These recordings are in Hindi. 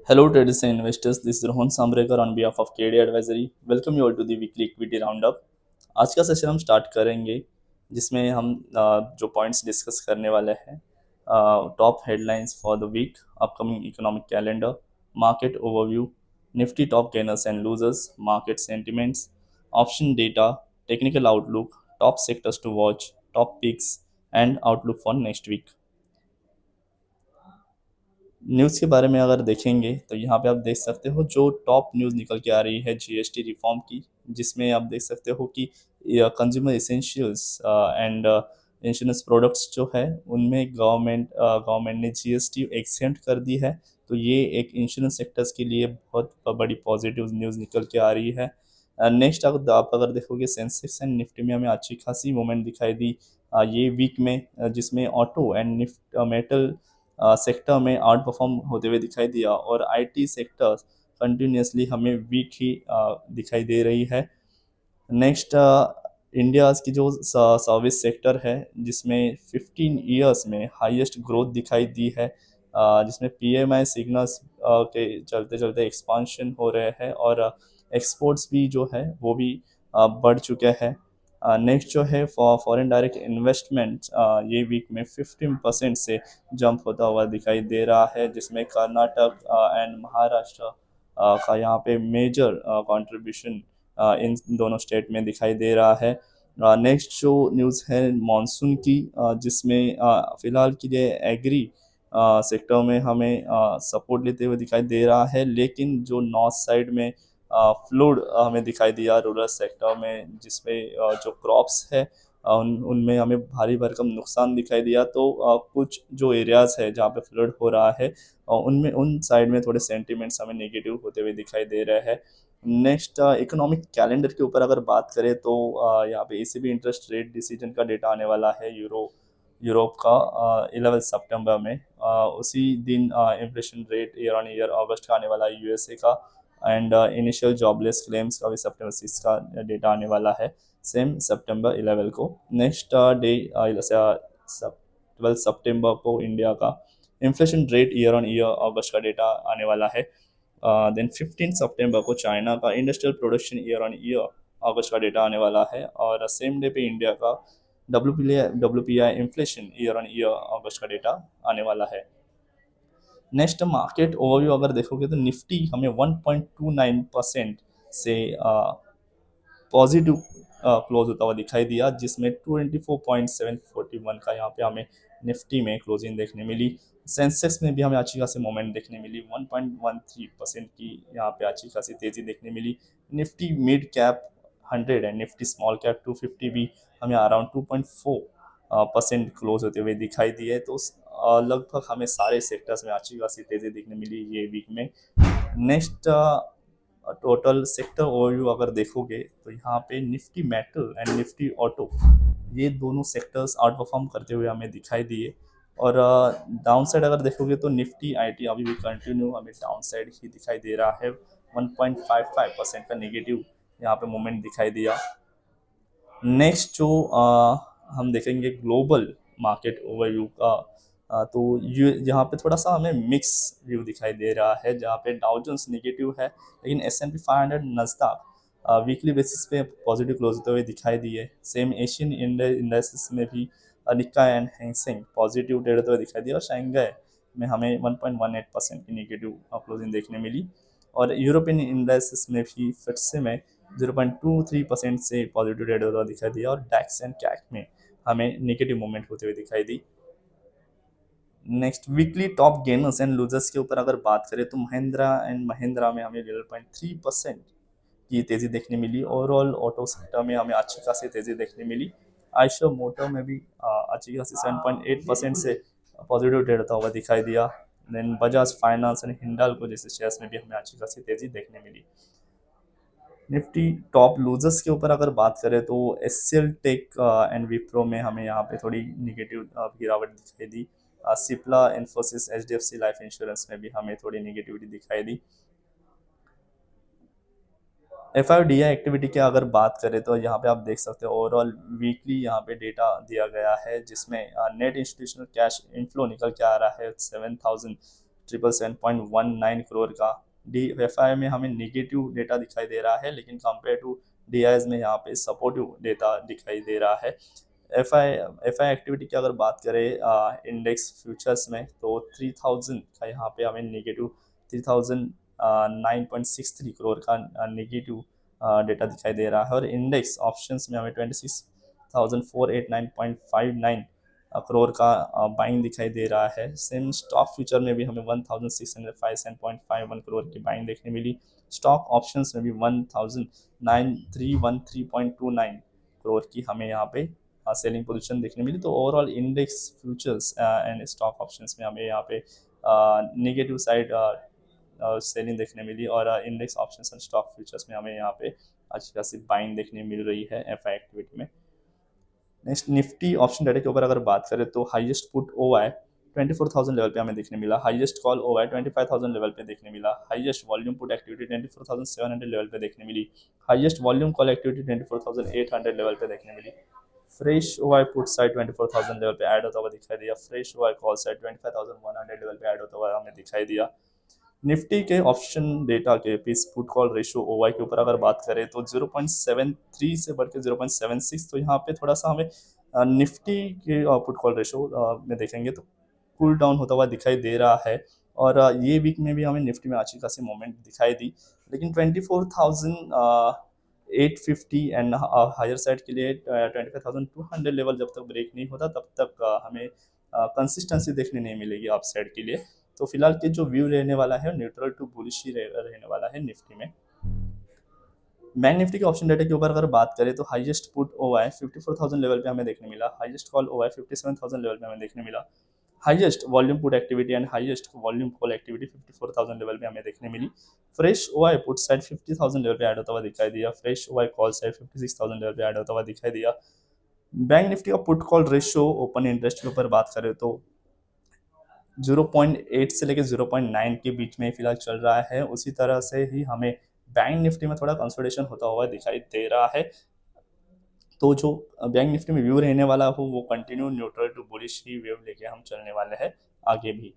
Hello traders and investors, this is Rohan Samrekar on behalf of KD Advisory. Welcome you all to the weekly equity roundup. आज का सेशन हम स्टार्ट करेंगे जिसमें हम जो पॉइंट्स डिस्कस करने वाले हैं, top headlines for the week, upcoming economic calendar, market overview, Nifty top gainers and losers, market sentiments, option data, technical outlook, top sectors to watch, top picks and outlook for next week. News के बारे में अगर देखेंगे तो यहाँ पे आप देख सकते हो जो टॉप न्यूज़ निकल के आ रही है जीएसटी रिफॉर्म की, जिसमें आप देख सकते हो कि consumer essentials and insurance products जो है उनमें गवर्नमेंट ने जीएसटी एक्सेंट कर दी है। तो ये एक इंश्योरेंस सेक्टर्स के लिए बहुत बड़ी पॉजिटिव न्यूज़ निकल के आ रही है। नेक्स्ट आप अगर देखोगे सेंसेक्स एंड निफ्टी में हमें अच्छी खासी मूवमेंट दिखाई दी ये वीक में, जिसमें ऑटो एंड मेटल सेक्टर में आउट परफॉर्म होते हुए दिखाई दिया और आईटी सेक्टर कंटिन्यूसली हमें वीक ही दिखाई दे रही है। नेक्स्ट इंडिया की जो सर्विस सेक्टर है जिसमें 15 ईयर्स में हाईएस्ट ग्रोथ दिखाई दी है, जिसमें पीएमआई सिग्नल्स के चलते चलते एक्सपांशन हो रहे हैं और एक्सपोर्ट्स भी जो है वो भी बढ़ चुके हैं। नेक्स्ट जो है फॉरेन डायरेक्ट इन्वेस्टमेंट ये वीक में 15% से जंप होता हुआ दिखाई दे रहा है, जिसमें कर्नाटक एंड महाराष्ट्र का यहाँ पे मेजर कंट्रीब्यूशन इन दोनों स्टेट में दिखाई दे रहा है। नेक्स्ट जो न्यूज़ है मॉनसून की, जिसमें फ़िलहाल के लिए एग्री सेक्टर में हमें सपोर्ट लेते हुए दिखाई दे रहा है, लेकिन जो नॉर्थ साइड में फ्लूड हमें दिखाई दिया रूरल सेक्टर में, जिसमें जो क्रॉप्स है उनमें हमें भारी भरकम नुकसान दिखाई दिया। तो कुछ जो एरियाज़ है जहाँ पे फ्लड हो रहा है उनमें उन साइड में थोड़े सेंटिमेंट्स हमें नेगेटिव होते हुए दिखाई दे रहे हैं। नेक्स्ट इकोनॉमिक कैलेंडर के ऊपर अगर बात करें तो यहाँ पे ईसीबी इंटरेस्ट रेट डिसीजन का डेटा आने वाला है यूरोप का 11 सितंबर में। उसी दिन inflation rate year on year अगस्त का आने वाला है यूएसए का, एंड इनिशियल जॉबलेस क्लेम्स का भी सितंबर 6 का डेटा आने वाला है, सेम सितंबर 11 को। नेक्स्ट डे 12 सितंबर को इंडिया का inflation rate year on year अगस्त का डेटा आने वाला है। देन 15 सितंबर को चाइना का industrial production year on year अगस्त का डेटा आने वाला है और सेम डे पे इंडिया का W P I inflation year on year अगस्त का डेटा आने वाला है। नेक्स्ट मार्केट ओवरव्यू अगर देखोगे तो निफ्टी हमें 1.29% से पॉजिटिव क्लोज होता हुआ दिखाई दिया, जिसमें 24.741 का यहाँ पे हमें निफ्टी में क्लोजिंग देखने मिली। सेंसेक्स में भी हमें अच्छी खासी मोमेंट देखने मिली, 1.13% की यहाँ पे अच्छी खासी तेज़ी देखने मिली। Nifty mid cap 100 and Nifty small cap 250 भी हमें अराउंड 2.4% क्लोज होते हुए दिखाई दिए। तो लगभग हमें सारे सेक्टर्स में अच्छी खासी तेज़ी देखने मिली ये वीक में। नेक्स्ट टोटल सेक्टर ओवरव्यू अगर देखोगे तो यहाँ पे Nifty metal and Nifty auto ये दोनों सेक्टर्स आउट परफॉर्म करते हुए हमें दिखाई दिए। और डाउन साइड अगर देखोगे तो निफ्टी आईटी अभी भी कंटिन्यू हमें डाउन साइड ही दिखाई दे रहा है, 1.55% का नेगेटिव यहाँ पे मोमेंट दिखाई दिया। नेक्स्ट जो हम देखेंगे ग्लोबल मार्केट ओवरव्यू का, तो ये यहाँ पे थोड़ा सा हमें मिक्स व्यू दिखाई दे रहा है, जहाँ पे डाउ जोन्स नेगेटिव है लेकिन S&P 500 नस्दक वीकली बेसिस पे पॉजिटिव क्लोज होते हुए दिखाई दिए। सेम एशियन इंडेक्सेस में भी निक्का एंड हैंगसेंग पॉजिटिव ट्रेड होते हुए दिखाई दिया और शंघाई में हमें 1.18% की नेगेटिव क्लोजिंग देखने मिली। और यूरोपियन इंडेक्सेस में भी फिर से में 0.23% से पॉजिटिव ट्रेड होता दिखाई दिया और डैक्स एंड कैक में हमें नेगेटिव मूवमेंट होते हुए दिखाई दी। Next weekly top gainers and losers के ऊपर अगर बात करें तो महिंद्रा एंड महिंद्रा में हमें 11.3% की तेज़ी देखने मिली। ओवरऑल ऑटो सेक्टर में हमें अच्छी खासी तेज़ी देखने मिली। आयशर मोटर में भी अच्छी खासी 7.8% से पॉजिटिव ट्रेड होता हुआ दिखाई दिया। Then Bajaj Finance and Hindalco जैसे शेयर्स में भी हमें अच्छी खासी तेज़ी देखने मिली। निफ्टी टॉप लूजर्स के ऊपर अगर बात करें तो एचसीएल टेक एंड विप्रो में हमें यहाँ पे थोड़ी निगेटिव गिरावट दिखाई दी। सिप्ला इन्फोसिस एचडीएफसी लाइफ इंश्योरेंस में भी हमें थोड़ी निगेटिविटी दिखाई दी। एफआईडीआई एक्टिविटी की अगर बात करें तो यहाँ पे आप देख सकते हो ओवरऑल वीकली यहाँ पे डेटा दिया गया है, जिसमें नेट इंस्टीट्यूशनल कैश इनफ्लो निकल के आ रहा है 777.19 करोड़ का। डी एफ आई में हमें निगेटिव डेटा दिखाई दे रहा है, लेकिन कंपेयर टू डी आई में यहाँ पे सपोर्टिव डेटा दिखाई दे रहा है। एफ आई एक्टिविटी की अगर बात करें इंडेक्स फ्यूचर्स में, तो 3000 का यहाँ पे हमें निगेटिव 3009.63 करोड़ का निगेटिव डेटा दिखाई दे रहा है। और इंडेक्स ऑप्शंस में हमें 26,489.59 करोड़ का बाइंग दिखाई दे रहा है। सेम स्टॉक फ्यूचर में भी हमें 1657.51 करोड़ की बाइंग देखने मिली। स्टॉक ऑप्शंस में भी 19,313.29 करोड़ की हमें यहाँ पे सेलिंग पोजीशन देखने मिली। तो overall index futures and stock options में हमें यहाँ पे नेगेटिव साइड सेलिंग देखने मिली, और index options and stock futures में हमें यहाँ पे अच्छी खासी बाइंग देखने मिल रही है एफ आई एक्टिविटी में। नेक्स्ट निफ्टी ऑप्शन डाटा के ऊपर अगर बात करें, तो हाईएस्ट पुट ओवाई 24,000 लेवल पे हमें देखने मिला, हाईएस्ट कॉल ओवाई 25,000 लेवल पे देखने मिला, highest volume put activity 24,700 level पे देखने मिली, highest volume call activity 24,800 level पे देखने मिली। Fresh OI put side 24,000 level पे ऐड होता हुआ दिखाई दिया, fresh OI call side 25,100 level पे ऐड होता हुआ हमें दिखाई दिया। निफ्टी के ऑप्शन डेटा के पीस पुट कॉल रेशियो ओवाई के ऊपर अगर बात करें, तो 0.73 से बढ़ के 0.76, तो यहाँ पे थोड़ा सा हमें निफ्टी के पुट कॉल रेशियो में देखेंगे तो कूल डाउन होता हुआ दिखाई दे रहा है। और ये वीक में भी हमें निफ्टी में अच्छी खासी मूवमेंट दिखाई दी, लेकिन 24,850 एंड हायर साइड के लिए 25,200 लेवल जब तक ब्रेक नहीं होता, तब तक हमें कंसिस्टेंसी देखने नहीं मिलेगी अप साइड के लिए। तो फिलहाल के जो व्यू रहने वाला है न्यूट्रल टू बुलिश ही रहने वाला है निफ्टी में। बैंक निफ्टी के ऑप्शन डेटा के ऊपर अगर बात करें, तो हाईएस्ट पुट ओवाई 54,000 लेवल पे हमें देखने मिला, हाईएस्ट कॉल ओवाई 57,000 लेवल पे हमें देखने मिला, highest volume put activity and highest volume call activity 54,000 level पे हमें देखने मिली। Fresh OI put side 50,000 level पे ऐड होता हुआ दिखाई दिया, fresh OI call side 56,000 level पे ऐड होता हुआ दिखाई दिया। बैंक निफ्टी का put call ratio open interest के ऊपर बात करें, तो 0.8 से लेकर 0.9 के बीच में फिलहाल चल रहा है। उसी तरह से ही हमें बैंक निफ्टी में थोड़ा कंसोलिडेशन होता हुआ दिखाई दे रहा है। तो जो बैंक निफ्टी में व्यू रहने वाला हो, वो कंटिन्यू न्यूट्रल टू बुलिश ही व्यू लेके हम चलने वाले हैं आगे भी।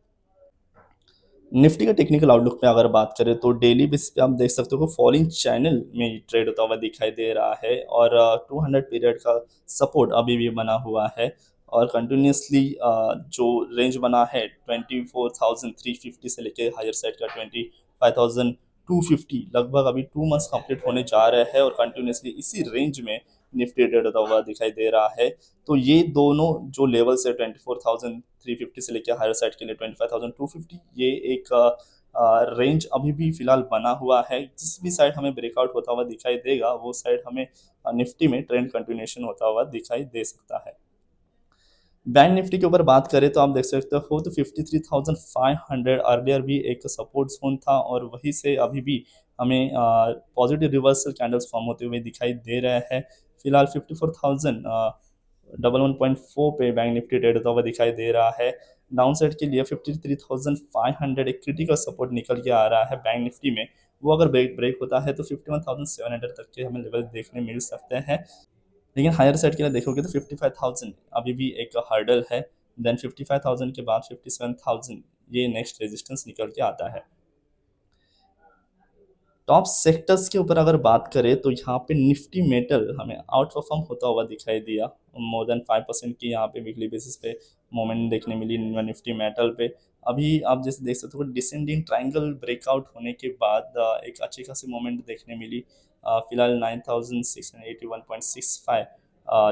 निफ्टी का टेक्निकल आउटलुक में अगर बात करें, तो डेली बेसिस पे आप देख सकते हो फॉलिंग चैनल में ट्रेड होता हुआ दिखाई दे रहा है, और 200 पीरियड का सपोर्ट अभी भी बना हुआ है, और कंटिन्यूसली जो रेंज बना है 24,350 से लेके हायर साइड का 25,250, लगभग अभी 2 मंथ्स कंप्लीट होने जा रहे हैं, और कंटिन्यूसली इसी रेंज में निफ्टी ट्रेड होता हुआ दिखाई दे रहा है। तो ये दोनों जो लेवल्स है 24,350 से लेकर हायर साइड के लिए 25,250, ये एक रेंज अभी भी फिलहाल बना हुआ है। जिस भी साइड हमें ब्रेकआउट होता हुआ दिखाई देगा, वो साइड हमें निफ्टी में ट्रेंड कंटिन्यूएशन होता हुआ दिखाई दे सकता है। बैंक निफ्टी के ऊपर बात करें, तो आप देख सकते हो तो 53,500 अर्लियर भी एक सपोर्ट जोन था, और वहीं से अभी भी हमें पॉजिटिव रिवर्सल कैंडल्स फॉर्म होते हुए दिखाई दे रहे हैं। फिलहाल 54,114 पे बैंक निफ्टी ट्रेड होता हुआ दिखाई दे रहा है। डाउन साइड के लिए 53,500 एक क्रिटिकल सपोर्ट निकल के आ रहा है बैंक निफ्टी में। वो अगर ब्रेक होता है, तो 51,700 तक के हमें लेवल देखने मिल सकते हैं। लेकिन हायर साइड के लिए देखोगे तो 55,000 अभी भी एक हर्डल है। देन 55,000 के बाद 57,000 ये नेक्स्ट रेजिस्टेंस निकल के आता है। टॉप सेक्टर्स के ऊपर अगर बात करें, तो यहाँ पे निफ्टी मेटल हमें आउट परफॉर्म होता हुआ दिखाई दिया, मोर देन 5% की यहाँ पे वीकली बेसिस पे मोमेंट देखने मिली निफ्टी मेटल पे। अभी आप जैसे देख सकते हो डिसेंडिंग ट्रायंगल ब्रेकआउट होने के बाद एक अच्छी खासी मोमेंट देखने मिली। फिलहाल 9,681.65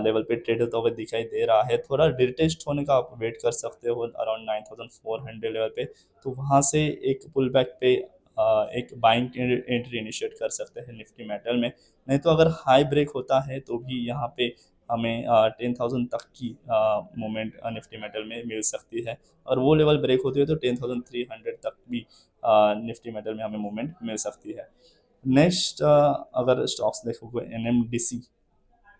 लेवल पे ट्रेड होता हुआ दिखाई दे रहा है। थोड़ा रिटेस्ट होने का आप वेट कर सकते हो अराउंड 9,400 लेवल पे, तो वहाँ से एक पुल बैक पे एक बाइंग एंट्री इनिशिएट कर सकते हैं निफ्टी मेटल में। नहीं तो अगर हाई ब्रेक होता है, तो भी यहाँ पे हमें 10,000 तक की मूवमेंट निफ्टी मेटल में मिल सकती है, और वो लेवल ब्रेक होती है तो 10,300 तक भी निफ्टी मेटल में हमें मूवमेंट मिल सकती है। नेक्स्ट अगर स्टॉक्स देखोगे एनएमडीसी,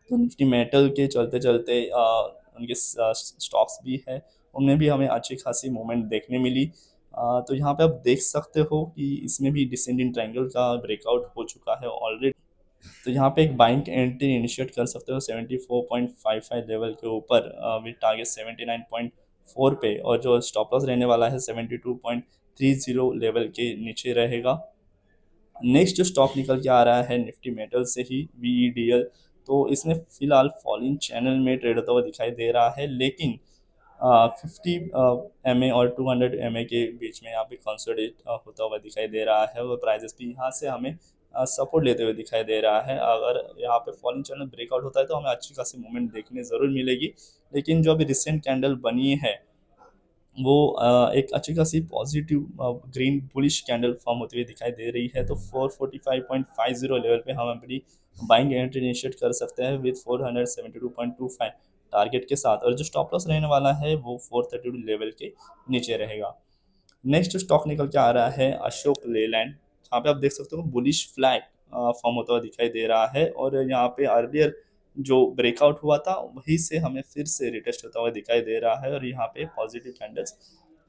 तो निफ्टी मेटल के चलते चलते उनके स्टॉक्स भी है, उनमें भी हमें अच्छी खासी मूवमेंट देखने मिली। तो यहाँ पे आप देख सकते हो कि इसमें भी डिसेंडिंग ट्रायंगल का ब्रेकआउट हो चुका है ऑलरेडी। तो यहाँ पे एक बाइंग एंट्री इनिशिएट कर सकते हो 74.55 लेवल के ऊपर विद टारगेट 79.4 पे, और जो स्टॉप लॉस रहने वाला है 30 लेवल के नीचे रहेगा। नेक्स्ट जो स्टॉक निकल के आ रहा है निफ्टी मेटल से ही, VEDL। तो इसमें फिलहाल फॉलिंग चैनल में ट्रेड होता हुआ दिखाई दे रहा है, लेकिन 50 MA और 200 MA के बीच में यहाँ पे कंसोलिडेट होता हुआ दिखाई दे रहा है, और प्राइजेस भी यहाँ से हमें सपोर्ट लेते हुए दिखाई दे रहा है। अगर यहाँ पे फॉलिंग चैनल ब्रेकआउट होता है तो हमें अच्छी खासी मूवमेंट देखने ज़रूर मिलेगी, लेकिन जो अभी रिसेंट कैंडल बनी है वो एक अच्छी खासी positive green bullish candle form होती हुई दिखाई दे रही है। तो 445.50 लेवल पे हम अपनी बाइंग एंट्री इनिशिएट कर सकते हैं विद 472.25 टारगेट के साथ, और जो स्टॉप लॉस रहने वाला है वो 432 लेवल के नीचे रहेगा। नेक्स्ट स्टॉक निकल के आ रहा है अशोक लेलैंड, जहाँ पे आप देख सकते हो बुलिश फ्लैग फॉर्म होता हुआ दिखाई दे रहा है, और यहाँ पे अर्लियर जो ब्रेकआउट हुआ था वहीं से हमें फिर से रिटेस्ट होता हुआ दिखाई दे रहा है, और यहाँ पे पॉजिटिव कैंडल्स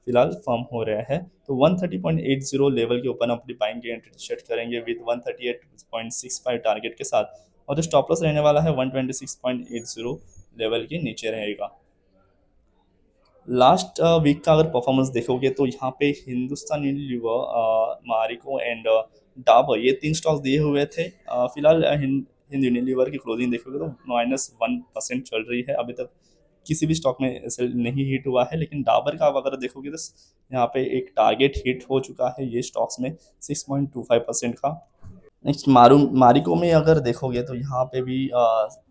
फिलहाल फॉर्म हो रहे हैं। तो 130.80 लेवल के ऊपर हम अपनी बाइंग की एंट्री सेट करेंगे विद 138.65 टारगेट के साथ, और जो स्टॉप लॉस रहने वाला है 126.80 लेवल के नीचे रहेगा। लास्ट वीक का अगर परफॉर्मेंस देखोगे तो यहाँ पे हिंदुस्तान यूनिलीवर, मारिको एंड डाबर, ये तीन स्टॉक्स दिए हुए थे। फिलहाल हिंद यूनिलीवर की क्लोजिंग देखोगे तो -1% चल रही है, अभी तक किसी भी स्टॉक में सेल नहीं हिट हुआ है। लेकिन डाबर का अगर देखोगे तो यहाँ पे एक टारगेट हिट हो चुका है ये स्टॉक्स में 6.25% का। नेक्स्ट मारिको में अगर देखोगे तो यहाँ पे भी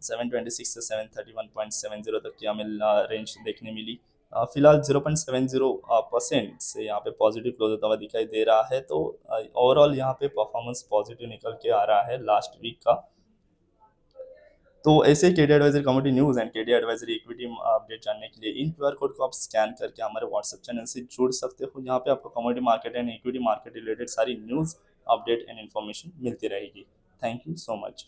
726 से 731.70 तक की हमें रेंज देखने मिली। फिलहाल 0.70% से यहाँ पे पॉजिटिव क्लोज होता हुआ दिखाई दे रहा है। तो ओवरऑल यहाँ पे परफॉर्मेंस पॉजिटिव निकल के आ रहा है लास्ट वीक का। तो ऐसे KD advisory community news and KD advisory equity update जानने के लिए इन QR कोड को आप स्कैन करके हमारे व्हाट्सएप चैनल से जुड़ सकते हो। यहाँ पे आपको community market and equity market related सारी न्यूज़, अपडेट एंड इन्फॉर्मेशन मिलती रहेगी। Thank you so much.